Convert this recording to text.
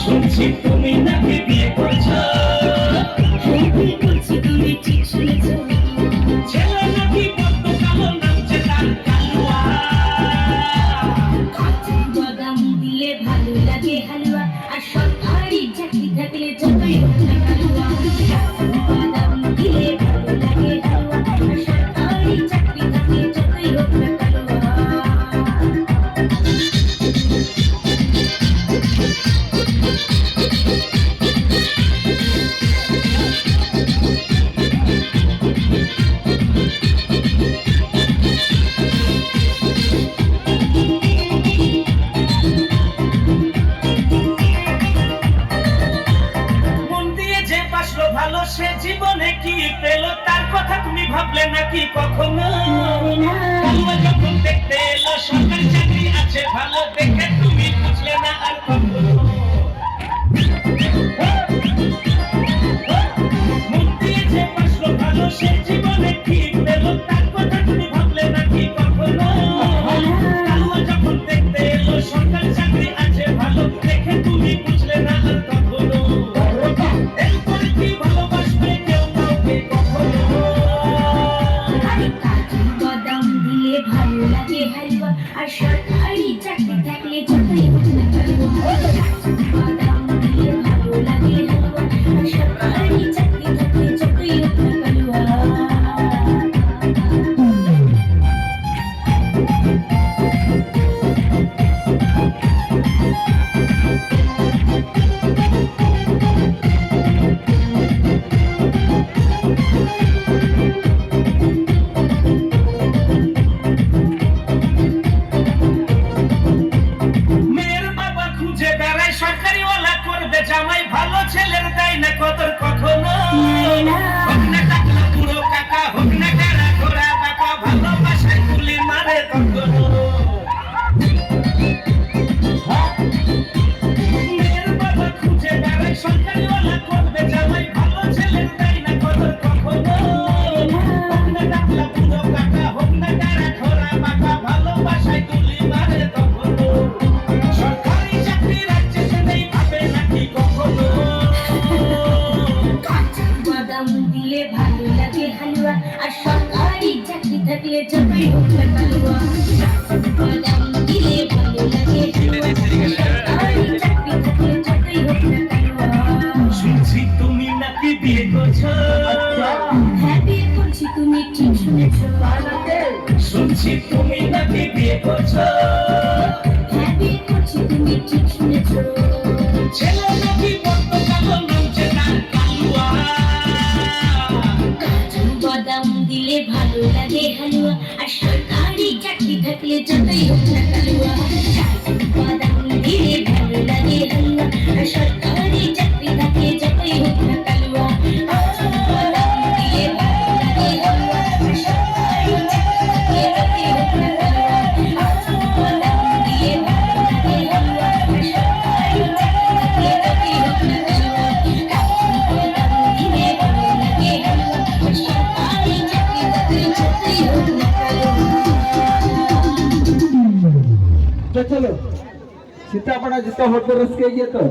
শুনছি তুমি নাকি বিয়ে করছো। বিয়ে করছি, তুমি ঠিক শুনেছ। ছেলে নাকি বড্ড কালো, নামছে তার কালুয়া। কাজু বাদাম দিলে ভালো লাগে হালুয়া, আর সরকারি চাকরি থাকলে যতই হোক না কালুয়া। কাজু বাদাম দিলে ভালো লাগে হালুয়া, আর সরকারি চাকরি থাকলে যতই হোক না কালুয়া। ভালো সে জীবনে কি পেল, তার কথা তুমি ভাবলে নাকি কখনো? কালুয়া যখন দেখতে এলো সরকারি চাকরি আছে ভালো, দেখে তুমি বুঝলে না আর কখনো। মন দিয়ে যে বাসলো ভালো সে জীবনে কি পেল, তার কথা তুমি ভাবলে নাকি কখনো? কালুয়া যখন দেখতে এলো সরকারি চাকরি আছে ভালো, দেখে তুমি বুঝলে না আর কখনো। এরপরে কি ভালোবাসবে কেউ কাউকে কখনো? কাজু বাদাম দিলে ভালো লাগে হালুয়া, আর সরকারি চাকরি থাকলে যতই হোক না কালুয়া। কাজু বাদাম দিলে ভালো লাগে হালুয়া, আর সরকারি চাকরি থাকলে যতই হোক না কালুয়া। মেয়ের বাবা খুঁজে বেড়ায় সরকারিওয়ালা করবে জামাই, ভালো ছেলের দেয় না কদর কখনো। হোক না টাকলা বুড়ো কাকা, হোক না কারা ঘোড়া বাঁকা, ভালোবাসায় গুলি মারে কখনো। মেয়ের বাবা খুঁজে বেড়ায় সরকারিওয়ালা করবে জামাই, ভালো ছেলের দেয় না কদর কখনো। হোক না টাকলা বুড়ো কাকা, হোক না কারা ঘোড়া বাঁকা, ভালোবাসায় গুলি মারে কখনো। সরকারি চাকরি রাজ্যে নেই ভাবে নাকি কখনো? কাজু বাদাম দিলে ভালো লাগে হালুয়া, আর সরকারি চাকরি থাকলে যতই হোক না কালুয়া। কাজু বাদাম দিলে ভালো লাগে হালুয়া, আর সরকারি চাকরি থাকলে যতই হোক না কালুয়া। শুনছি তুমি নাকি বিয়ে করছো। হ্যাঁ, বিয়ে করছি, তুমি ঠিক শুনেছ। শুনছি তুমি নাকি বিয়ে করছো। হ্যাঁ, বিয়ে করছি, তুমি ঠিক শুনেছ। ছেলে নাকি বড্ড কালো, নামছে তার কালুয়া। কাজু বাদাম দিলে ভালো লাগে হালুয়া, আর সরকারি চাকরি থাকলে যতই হোক না কালুয়া। কাজু বাদাম দিলে ভালো লাগে হালুয়া, আর সরকারি চাকরি থাকলে যতই হোক না কালুয়া। কাজু বাদাম দিলে ভালো লাগে হালুয়া, আর সরকারি চাকরি থাকলে যতই হোক না কালুয়া। কাজু বাদাম দিলে ভালো লাগে হালুয়া, আর সরকারি চাকরি থাকলে যতই হোক না কালুয়া। কাজু বাদাম দিলে ভালো লাগে হালুয়া, আর সরকারি চাকরি থাকলে যতই হোক না কালুয়া। तो चलो सीतापड़ा जितना होटल रस के ये तो